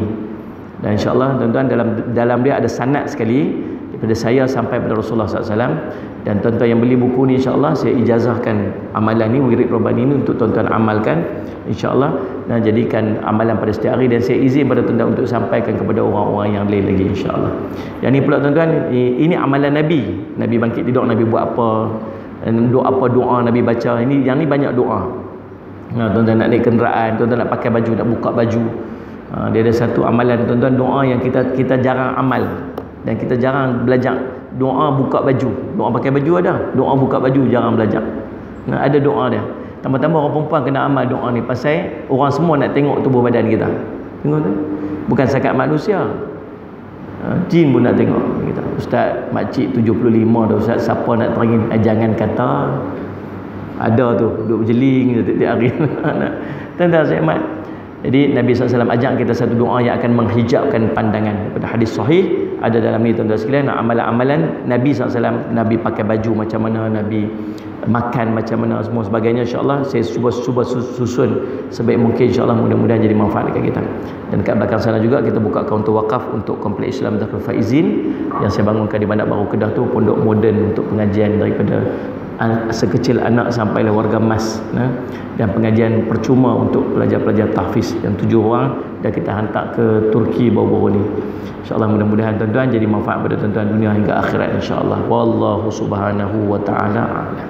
Dan insya-Allah tuan-tuan, dalam dia ada sanad sekali daripada saya sampai pada Rasulullah SAW. Dan tuan-tuan yang beli buku ni, insya-Allah saya ijazahkan amalan ni, wirid Rabbani ni, untuk tuan-tuan amalkan insya-Allah, dan jadikan amalan pada setiap hari. Dan saya izin pada tuan-tuan untuk sampaikan kepada orang-orang yang lain lagi insya-Allah. Yang ni pula tuan-tuan, ini amalan Nabi. Nabi bangkit tidur, Nabi buat apa, doa Nabi baca. Yang ni banyak doa. Tuan-tuan nak naik kenderaan, tuan-tuan nak pakai baju, nak buka baju, dia ada satu amalan tuan-tuan, doa yang kita jarang amal dan kita jarang belajar. Doa buka baju, doa pakai baju ada, doa buka baju jarang belajar. Ada doa dia. Tambah-tambah orang perempuan kena amal doa ni, pasal orang semua nak tengok tubuh badan kita. Tengok tu, bukan setakat manusia, jin pun nak tengok kita. Ustaz makcik 75 dah ustaz, siapa nak teringin? Jangan kata. Ada tu duduk berjeling setiap hari. Tuan-tuan sekalian, jadi Nabi SAW ajak kita satu doa yang akan menghijabkan pandangan. Daripada hadis sahih ada dalam ni tuan-tuan sekalian, amalan-amalan Nabi SAW. Nabi pakai baju macam mana, Nabi makan macam mana, semua sebagainya. InsyaAllah saya cuba susun sebaik mungkin, insyaAllah mudah-mudahan jadi manfaat dekat kita. Dan kat belakang sana juga kita buka kaunter wakaf untuk Kompleks Islam Darul Faizin yang saya bangunkan di Bandar Baru Kedah tu, pondok moden untuk pengajian daripada sekecil anak sampailah warga emas, dan pengajian percuma untuk pelajar-pelajar tahfiz yang 7 orang dah kita hantar ke Turki baru-baru ni. InsyaAllah mudah-mudahan tuan-tuan jadi manfaat pada tuan-tuan dunia hingga akhirat insyaAllah. Wallahu subhanahu wa ta'ala a'lam.